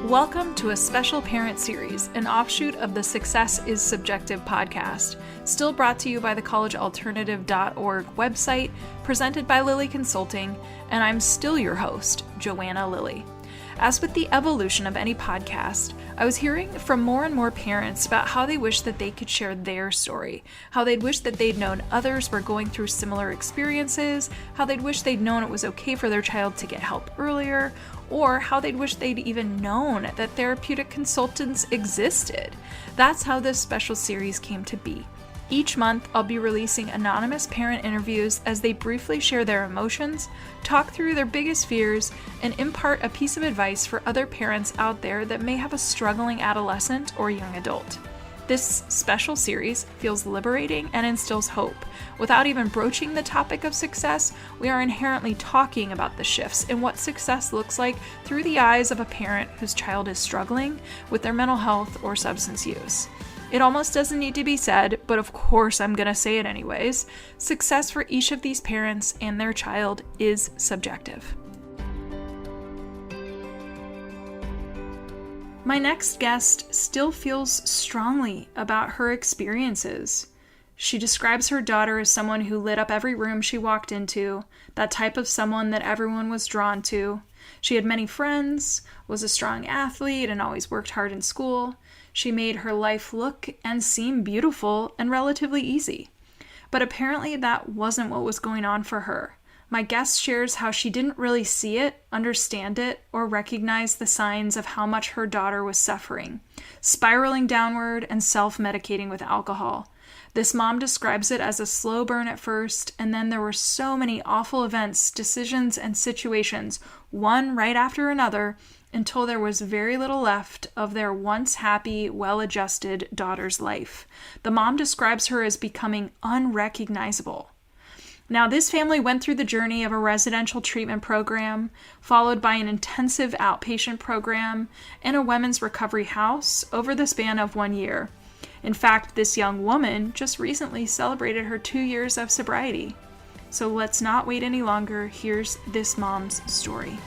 Welcome to a special parent series, an offshoot of the Success is Subjective podcast, still brought to you by the collegealternative.org website, presented by Lilley Consulting, and I'm still your host, Joanna Lilley. As with the evolution of any podcast, I was hearing from more and more parents about how they wish that they could share their story, how they'd wish that they'd known others were going through similar experiences, how they'd wish they'd known it was okay for their child to get help earlier, or how they'd wish they'd even known that therapeutic consultants existed. That's how this special series came to be. Each month, I'll be releasing anonymous parent interviews as they briefly share their emotions, talk through their biggest fears, and impart a piece of advice for other parents out there that may have a struggling adolescent or young adult. This special series feels liberating and instills hope. Without even broaching the topic of success, we are inherently talking about the shifts in what success looks like through the eyes of a parent whose child is struggling with their mental health or substance use. It almost doesn't need to be said, but of course I'm going to say it anyways. Success for each of these parents and their child is subjective. My next guest still feels strongly about her experiences. She describes her daughter as someone who lit up every room she walked into, that type of someone that everyone was drawn to. She had many friends, was a strong athlete, and always worked hard in school. She made her life look and seem beautiful and relatively easy. But apparently that wasn't what was going on for her. My guest shares how she didn't really see it, understand it, or recognize the signs of how much her daughter was suffering, spiraling downward and self-medicating with alcohol. This mom describes it as a slow burn at first, and then there were so many awful events, decisions, and situations, one right after another, until there was very little left of their once happy, well-adjusted daughter's life. The mom describes her as becoming unrecognizable. Now, this family went through the journey of a residential treatment program, followed by an intensive outpatient program, and a women's recovery house over the span of 1 year. In fact, this young woman just recently celebrated her 2 years of sobriety. So let's not wait any longer. Here's this mom's story.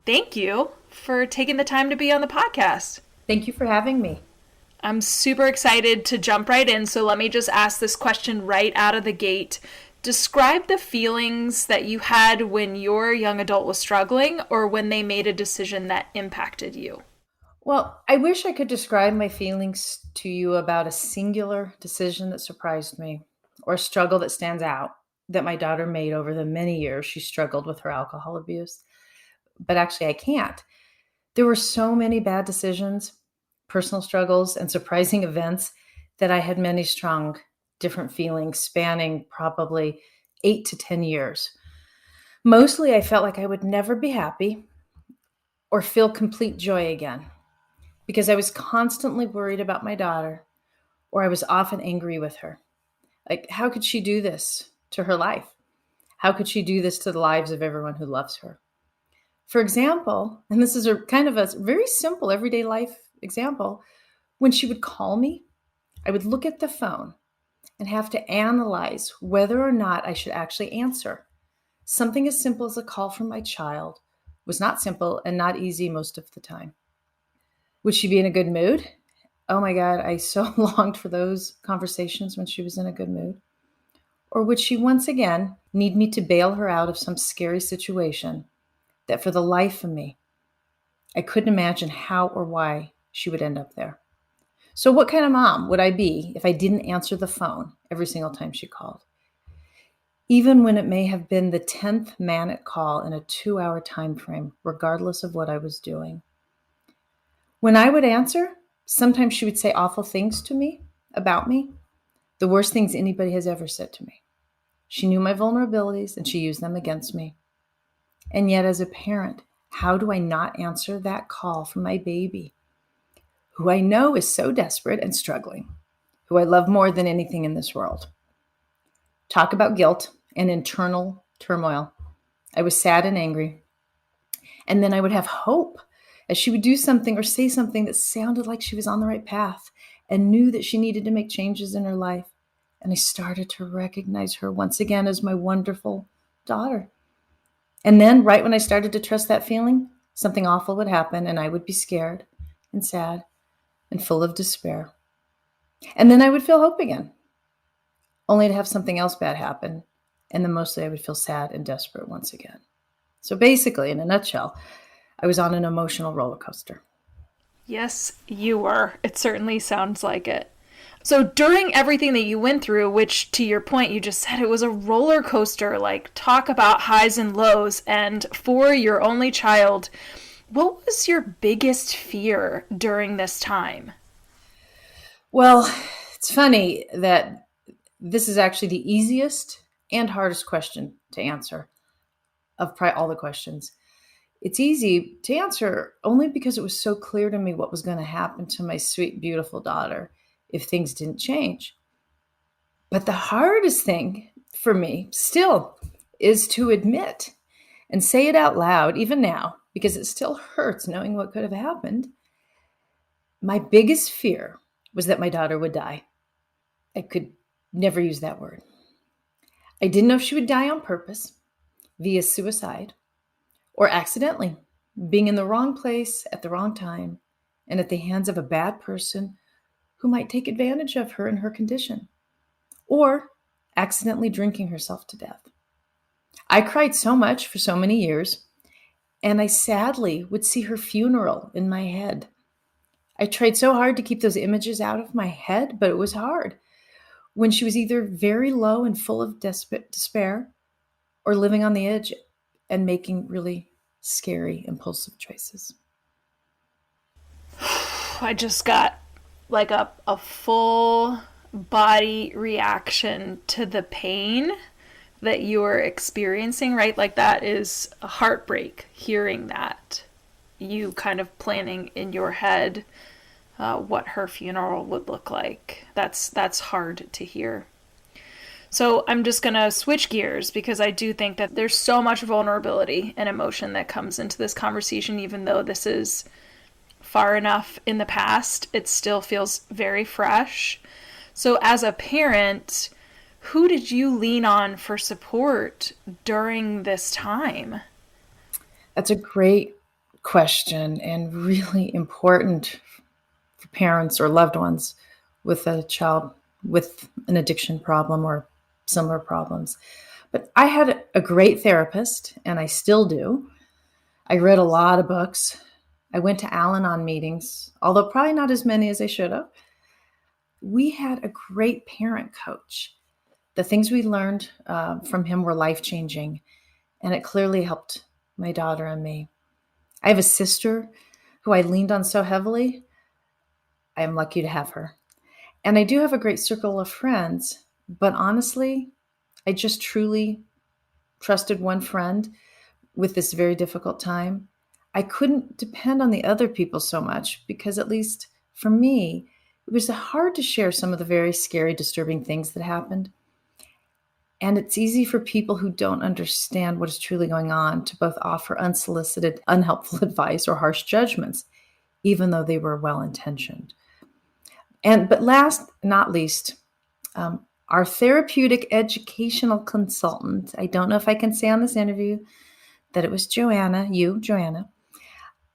Thank you for taking the time to be on the podcast. Thank you for having me. I'm super excited to jump right in, so let me just ask this question right out of the gate. Describe the feelings that you had when your young adult was struggling or when they made a decision that impacted you. Well, I wish I could describe my feelings to you about a singular decision that surprised me or a struggle that stands out that my daughter made over the many years she struggled with her alcohol abuse. But actually, I can't. There were so many bad decisions, personal struggles, and surprising events that I had many strong, different feelings spanning probably 8 to 10 years. Mostly, I felt like I would never be happy or feel complete joy again because I was constantly worried about my daughter, or I was often angry with her. Like, how could she do this to her life? How could she do this to the lives of everyone who loves her? For example, and this is a kind of a very simple everyday life example, when she would call me, I would look at the phone and have to analyze whether or not I should actually answer. Something as simple as a call from my child was not simple and not easy most of the time. Would she be in a good mood? Oh my God, I so longed for those conversations when she was in a good mood. Or would she once again need me to bail her out of some scary situation that for the life of me, I couldn't imagine how or why she would end up there. So what kind of mom would I be if I didn't answer the phone every single time she called? Even when it may have been the 10th manic call in a 2-hour time frame, regardless of what I was doing. When I would answer, sometimes she would say awful things to me, about me, the worst things anybody has ever said to me. She knew my vulnerabilities and she used them against me. And yet as a parent, how do I not answer that call from my baby, who I know is so desperate and struggling, who I love more than anything in this world? Talk about guilt and internal turmoil. I was sad and angry. And then I would have hope as she would do something or say something that sounded like she was on the right path and knew that she needed to make changes in her life. And I started to recognize her once again as my wonderful daughter. And then, right when I started to trust that feeling, something awful would happen and I would be scared and sad and full of despair. And then I would feel hope again, only to have something else bad happen. And then mostly I would feel sad and desperate once again. So basically, in a nutshell, I was on an emotional roller coaster. Yes, you were. It certainly sounds like it. So during everything that you went through, which to your point, you just said it was a roller coaster, like talk about highs and lows. And for your only child, what was your biggest fear during this time? Well, it's funny that this is actually the easiest and hardest question to answer of probably all the questions. It's easy to answer only because it was so clear to me what was going to happen to my sweet, beautiful daughter if things didn't change. But the hardest thing for me still is to admit and say it out loud, even now, because it still hurts knowing what could have happened. My biggest fear was that my daughter would die. I could never use that word. I didn't know if she would die on purpose, via suicide, or accidentally, being in the wrong place at the wrong time and at the hands of a bad person who might take advantage of her in her condition, or accidentally drinking herself to death. I cried so much for so many years, and I sadly would see her funeral in my head. I tried so hard to keep those images out of my head, but it was hard. When she was either very low and full of despair or living on the edge and making really scary, impulsive choices. I just got like a full body reaction to the pain that you were experiencing, right? Like that is a heartbreak hearing that. You kind of planning in your head what her funeral would look like. That's hard to hear. So I'm just going to switch gears because I do think that there's so much vulnerability and emotion that comes into this conversation, even though this is far enough in the past, it still feels very fresh. So as a parent, who did you lean on for support during this time? That's a great question and really important for parents or loved ones with a child with an addiction problem or similar problems. But I had a great therapist, and I still do. I read a lot of books. I went to Al Anon meetings, although probably not as many as I should have. We had a great parent coach. The things we learned from him were life changing, and it clearly helped my daughter and me. I have a sister who I leaned on so heavily. I am lucky to have her. And I do have a great circle of friends, but honestly, I just truly trusted one friend with this very difficult time. I couldn't depend on the other people so much because, at least for me, it was hard to share some of the very scary, disturbing things that happened. And it's easy for people who don't understand what is truly going on to both offer unsolicited, unhelpful advice or harsh judgments, even though they were well intentioned. But last, not least, our therapeutic educational consultant, I don't know if I can say on this interview that it was Joanna, Joanna.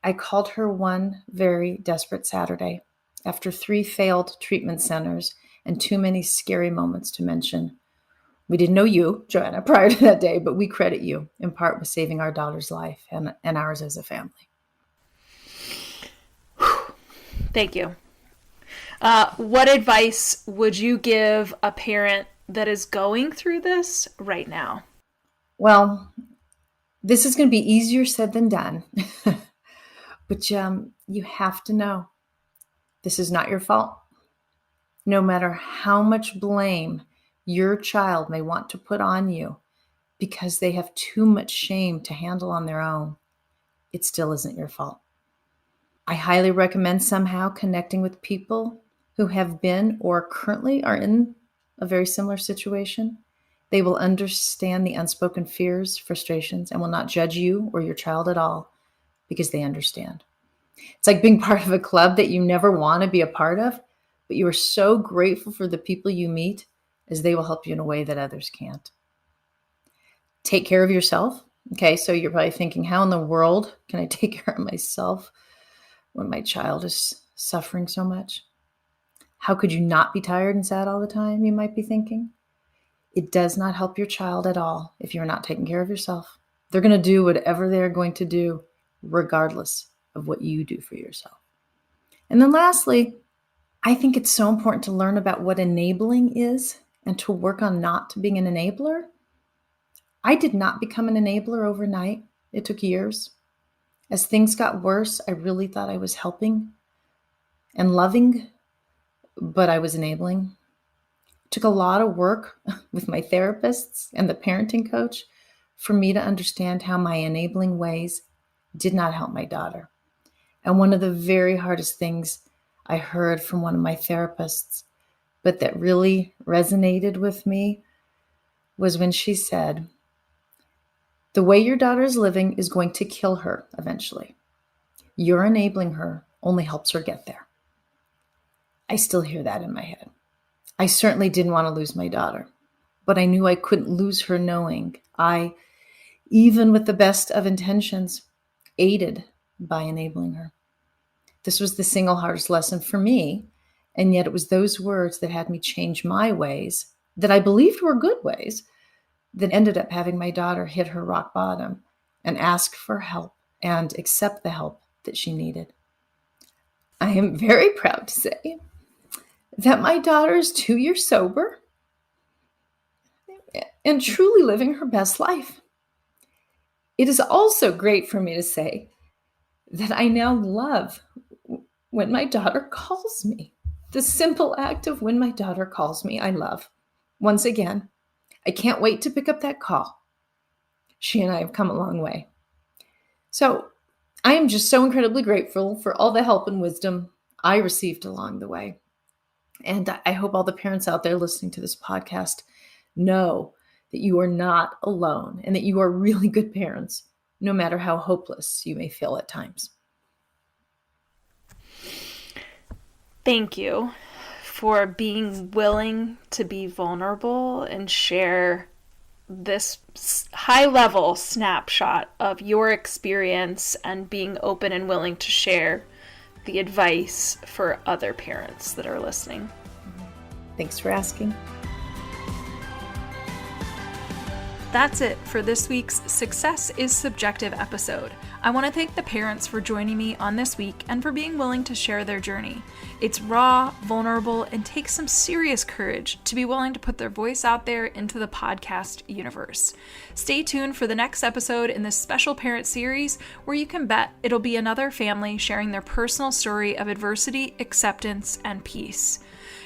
I called her one very desperate Saturday after 3 failed treatment centers and too many scary moments to mention. We didn't know you, Joanna, prior to that day, but we credit you in part with saving our daughter's life and ours as a family. Thank you. What advice would you give a parent that is going through this right now? Well, this is going to be easier said than done, but you have to know this is not your fault. No matter how much blame your child may want to put on you because they have too much shame to handle on their own, it still isn't your fault. I highly recommend somehow connecting with people who have been or currently are in a very similar situation. They will understand the unspoken fears, frustrations, and will not judge you or your child at all because they understand. It's like being part of a club that you never want to be a part of, but you are so grateful for the people you meet as they will help you in a way that others can't. Take care of yourself Okay, so you're probably thinking, how in the world can I take care of myself when my child is suffering so much? How could you not be tired and sad all the time, you might be thinking? It does not help your child at all if you're not taking care of yourself. They're going to do whatever they're going to do, regardless of what you do for yourself. And then lastly, I think it's so important to learn about what enabling is and to work on not being an enabler. I did not become an enabler overnight. It took years. As things got worse, I really thought I was helping and loving, but I was enabling. It took a lot of work with my therapists and the parenting coach for me to understand how my enabling ways did not help my daughter. And one of the very hardest things I heard from one of my therapists, but that really resonated with me, was when she said, "The way your daughter is living is going to kill her eventually. Your enabling her only helps her get there." I still hear that in my head. I certainly didn't want to lose my daughter, but I knew I couldn't lose her knowing I, even with the best of intentions, aided by enabling her. This was the single hardest lesson for me, and yet it was those words that had me change my ways that I believed were good ways that ended up having my daughter hit her rock bottom and ask for help and accept the help that she needed. I am very proud to say that my daughter is 2 years sober and truly living her best life. It is also great for me to say that I now love when my daughter calls me. The simple act of when my daughter calls me, I love. Once again, I can't wait to pick up that call. She and I have come a long way. So I am just so incredibly grateful for all the help and wisdom I received along the way. And I hope all the parents out there listening to this podcast know that you are not alone and that you are really good parents, no matter how hopeless you may feel at times. Thank you for being willing to be vulnerable and share this high-level snapshot of your experience and being open and willing to share the advice for other parents that are listening. Thanks for asking. That's it for this week's Success is Subjective episode. I want to thank the parents for joining me on this week and for being willing to share their journey. It's raw, vulnerable, and takes some serious courage to be willing to put their voice out there into the podcast universe. Stay tuned for the next episode in this special parent series where you can bet it'll be another family sharing their personal story of adversity, acceptance, and peace.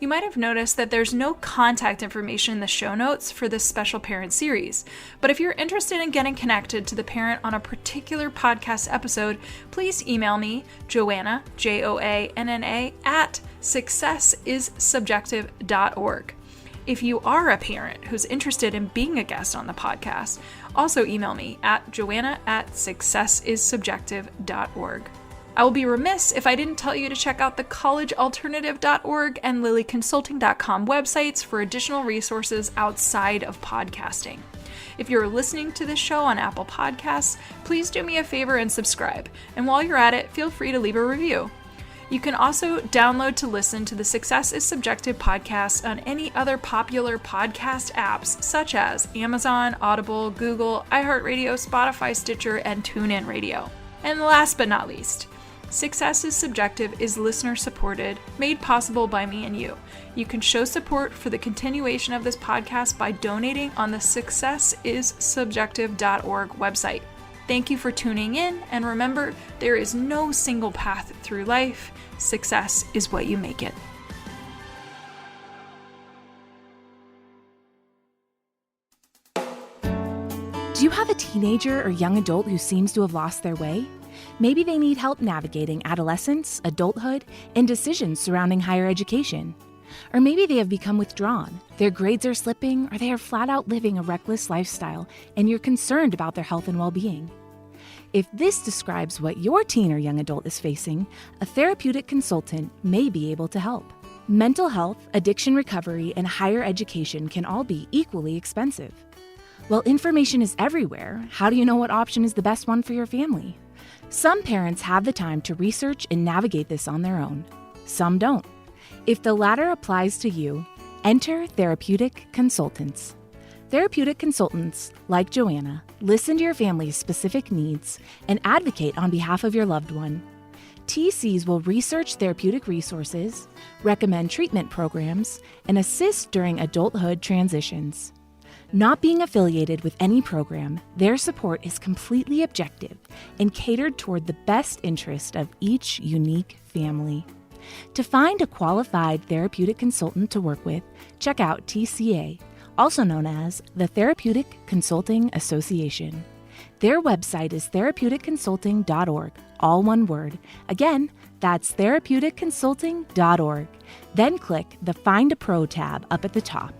You might have noticed that there's no contact information in the show notes for this special parent series, but if you're interested in getting connected to the parent on a particular podcast episode, please email me, Joanna, Joanna, at successissubjective.org. If you are a parent who's interested in being a guest on the podcast, also email me at joanna@successissubjective.org. I will be remiss if I didn't tell you to check out the collegealternative.org and lilyconsulting.com websites for additional resources outside of podcasting. If you're listening to this show on Apple Podcasts, please do me a favor and subscribe. And while you're at it, feel free to leave a review. You can also download to listen to the Success is Subjective podcast on any other popular podcast apps such as Amazon, Audible, Google, iHeartRadio, Spotify, Stitcher, and TuneIn Radio. And last but not least, Success is Subjective is listener supported, made possible by me and you. You can show support for the continuation of this podcast by donating on the successissubjective.org website. Thank you for tuning in, and remember, there is no single path through life. Success is what you make it. Do you have a teenager or young adult who seems to have lost their way? Maybe they need help navigating adolescence, adulthood, and decisions surrounding higher education. Or maybe they have become withdrawn, their grades are slipping, or they are flat out living a reckless lifestyle, and you're concerned about their health and well-being. If this describes what your teen or young adult is facing, a therapeutic consultant may be able to help. Mental health, addiction recovery, and higher education can all be equally expensive. Well, information is everywhere. How do you know what option is the best one for your family? Some parents have the time to research and navigate this on their own. Some don't. If the latter applies to you, enter therapeutic consultants. Therapeutic consultants, like Joanna, listen to your family's specific needs and advocate on behalf of your loved one. TCs will research therapeutic resources, recommend treatment programs, and assist during adulthood transitions. Not being affiliated with any program, their support is completely objective and catered toward the best interest of each unique family. To find a qualified therapeutic consultant to work with, check out TCA, also known as the Therapeutic Consulting Association. Their website is therapeuticconsulting.org, all one word. Again, that's therapeuticconsulting.org. Then click the Find a Pro tab up at the top.